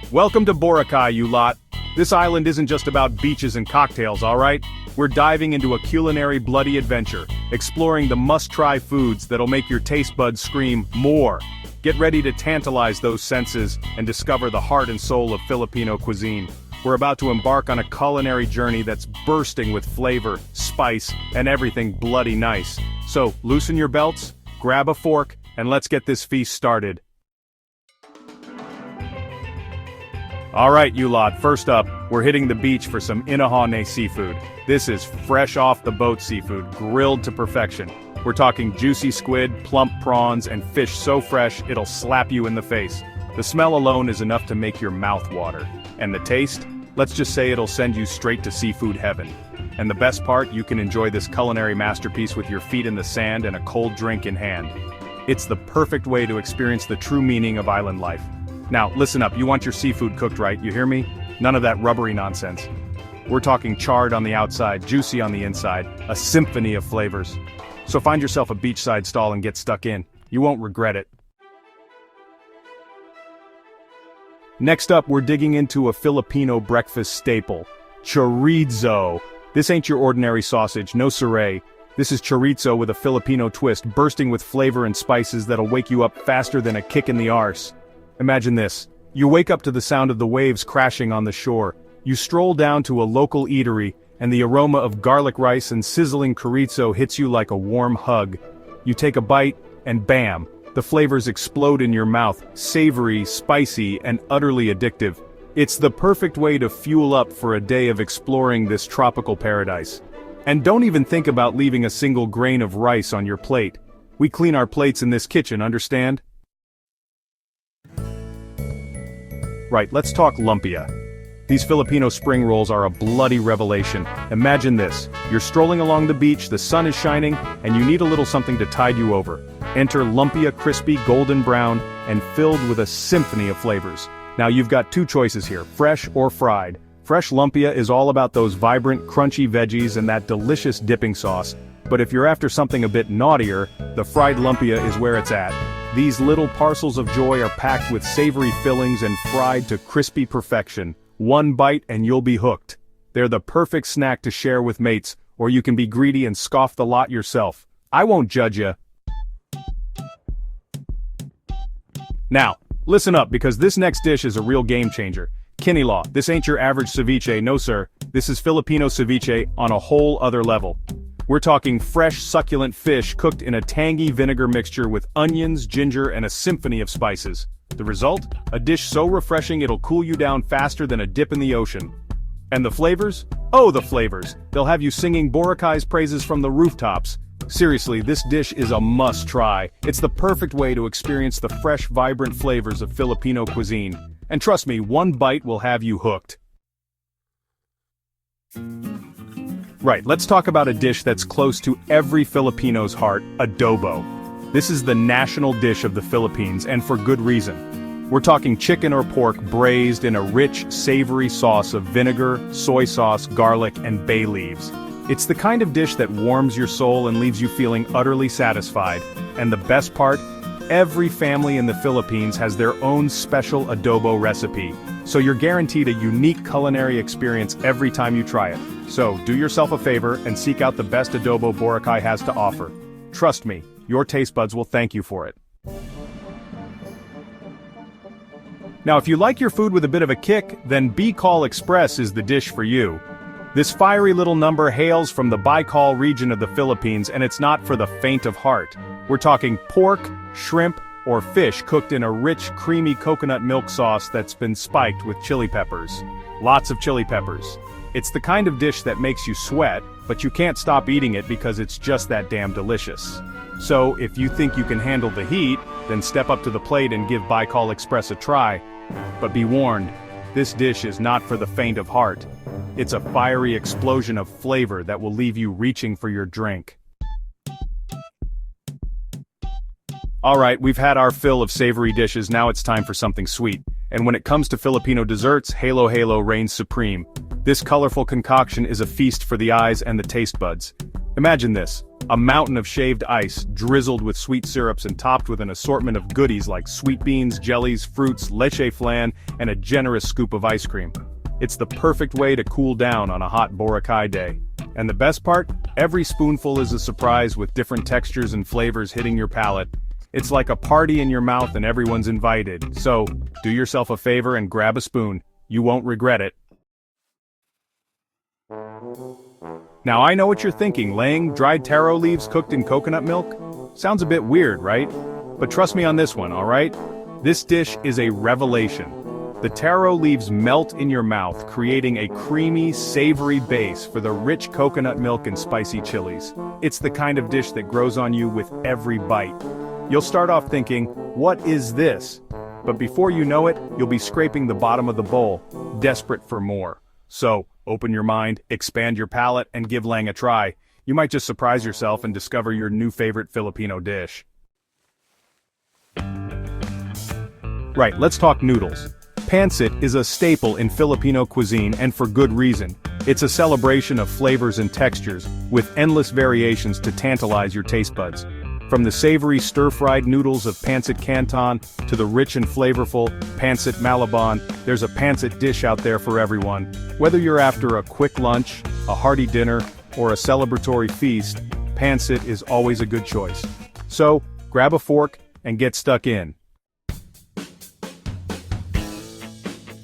Welcome to Boracay, you lot. This island isn't just about beaches and cocktails, alright? We're diving into a culinary bloody adventure, exploring the must-try foods that'll make your taste buds scream, more! Get ready to tantalize those senses and discover the heart and soul of Filipino cuisine. We're about to embark on a culinary journey that's bursting with flavor, spice, and everything bloody nice. So, loosen your belts, grab a fork, and let's get this feast started. Alright, you lot, first up, we're hitting the beach for some inahane seafood. This is fresh off the boat seafood, grilled to perfection. We're talking juicy squid, plump prawns, and fish so fresh it'll slap you in the face. The smell alone is enough to make your mouth water. And the taste? Let's just say it'll send you straight to seafood heaven. And the best part, you can enjoy this culinary masterpiece with your feet in the sand and a cold drink in hand. It's the perfect way to experience the true meaning of island life. Now, listen up, you want your seafood cooked right, you hear me? None of that rubbery nonsense. We're talking charred on the outside, juicy on the inside, a symphony of flavors. So find yourself a beachside stall and get stuck in. You won't regret it. Next up, we're digging into a Filipino breakfast staple, chorizo. This ain't your ordinary sausage, no siree. This is chorizo with a Filipino twist, bursting with flavor and spices that'll wake you up faster than a kick in the arse. Imagine this. You wake up to the sound of the waves crashing on the shore. You stroll down to a local eatery, and the aroma of garlic rice and sizzling chorizo hits you like a warm hug. You take a bite, and bam! The flavors explode in your mouth, savory, spicy, and utterly addictive. It's the perfect way to fuel up for a day of exploring this tropical paradise. And don't even think about leaving a single grain of rice on your plate. We clean our plates in this kitchen, understand? Right, let's talk lumpia. These Filipino spring rolls are a bloody revelation. Imagine this, you're strolling along the beach, the sun is shining, and you need a little something to tide you over. Enter lumpia, crispy, golden brown, and filled with a symphony of flavors. Now you've got two choices here, fresh or fried. Fresh lumpia is all about those vibrant, crunchy veggies and that delicious dipping sauce. But if you're after something a bit naughtier, the fried lumpia is where it's at. These little parcels of joy are packed with savory fillings and fried to crispy perfection. One bite and you'll be hooked. They're the perfect snack to share with mates, or you can be greedy and scoff the lot yourself. I won't judge ya. Now, listen up because this next dish is a real game changer. Kinilaw, this ain't your average ceviche, no sir. This is Filipino ceviche on a whole other level. We're talking fresh, succulent fish cooked in a tangy vinegar mixture with onions, ginger, and a symphony of spices. The result? A dish so refreshing it'll cool you down faster than a dip in the ocean. And the flavors? Oh, the flavors! They'll have you singing Boracay's praises from the rooftops. Seriously, this dish is a must-try. It's the perfect way to experience the fresh, vibrant flavors of Filipino cuisine. And trust me, one bite will have you hooked. Right, let's talk about a dish that's close to every Filipino's heart, adobo. This is the national dish of the Philippines, and for good reason. We're talking chicken or pork braised in a rich, savory sauce of vinegar, soy sauce, garlic, and bay leaves. It's the kind of dish that warms your soul and leaves you feeling utterly satisfied. And the best part? Every family in the Philippines has their own special adobo recipe. So you're guaranteed a unique culinary experience every time you try it. So, do yourself a favor and seek out the best adobo Boracay has to offer. Trust me, your taste buds will thank you for it. Now if you like your food with a bit of a kick, then Bicol Express is the dish for you. This fiery little number hails from the Bicol region of the Philippines, and it's not for the faint of heart. We're talking pork, shrimp, or fish cooked in a rich, creamy coconut milk sauce that's been spiked with chili peppers. Lots of chili peppers. It's the kind of dish that makes you sweat, but you can't stop eating it because it's just that damn delicious. So, if you think you can handle the heat, then step up to the plate and give Bicol Express a try. But be warned, this dish is not for the faint of heart. It's a fiery explosion of flavor that will leave you reaching for your drink. Alright, we've had our fill of savory dishes, now it's time for something sweet. And when it comes to Filipino desserts, Halo Halo reigns supreme. This colorful concoction is a feast for the eyes and the taste buds. Imagine this, a mountain of shaved ice, drizzled with sweet syrups and topped with an assortment of goodies like sweet beans, jellies, fruits, leche flan, and a generous scoop of ice cream. It's the perfect way to cool down on a hot Boracay day. And the best part? Every spoonful is a surprise with different textures and flavors hitting your palate. It's like a party in your mouth and everyone's invited. So, do yourself a favor and grab a spoon. You won't regret it. Now I know what you're thinking, laying dried taro leaves cooked in coconut milk? Sounds a bit weird, right? But trust me on this one, alright? This dish is a revelation. The taro leaves melt in your mouth, creating a creamy, savory base for the rich coconut milk and spicy chilies. It's the kind of dish that grows on you with every bite. You'll start off thinking, what is this? But before you know it, you'll be scraping the bottom of the bowl, desperate for more. So, open your mind, expand your palate, and give Lang a try. You might just surprise yourself and discover your new favorite Filipino dish. Right, let's talk noodles. Pancit is a staple in Filipino cuisine, and for good reason. It's a celebration of flavors and textures, with endless variations to tantalize your taste buds. From the savory stir-fried noodles of pancit canton, to the rich and flavorful pancit malabon, there's a pancit dish out there for everyone. Whether you're after a quick lunch, a hearty dinner, or a celebratory feast, pancit is always a good choice. So, grab a fork and get stuck in.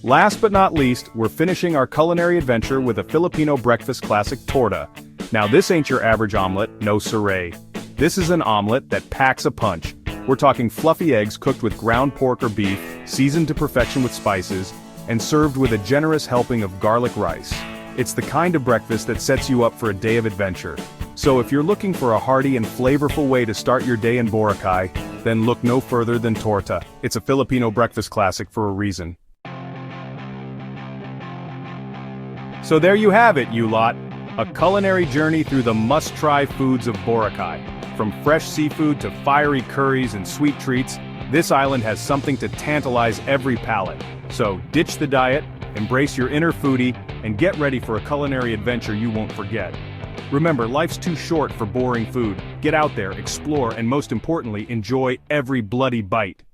Last but not least, we're finishing our culinary adventure with a Filipino breakfast classic torta. Now this ain't your average omelet, no siree. This is an omelet that packs a punch. We're talking fluffy eggs cooked with ground pork or beef, seasoned to perfection with spices, and served with a generous helping of garlic rice. It's the kind of breakfast that sets you up for a day of adventure. So if you're looking for a hearty and flavorful way to start your day in Boracay, then look no further than torta. It's a Filipino breakfast classic for a reason. So there you have it, you lot. A culinary journey through the must-try foods of Boracay. From fresh seafood to fiery curries and sweet treats, this island has something to tantalize every palate. So ditch the diet, embrace your inner foodie, and get ready for a culinary adventure you won't forget. Remember, life's too short for boring food. Get out there, explore, and most importantly, enjoy every bloody bite.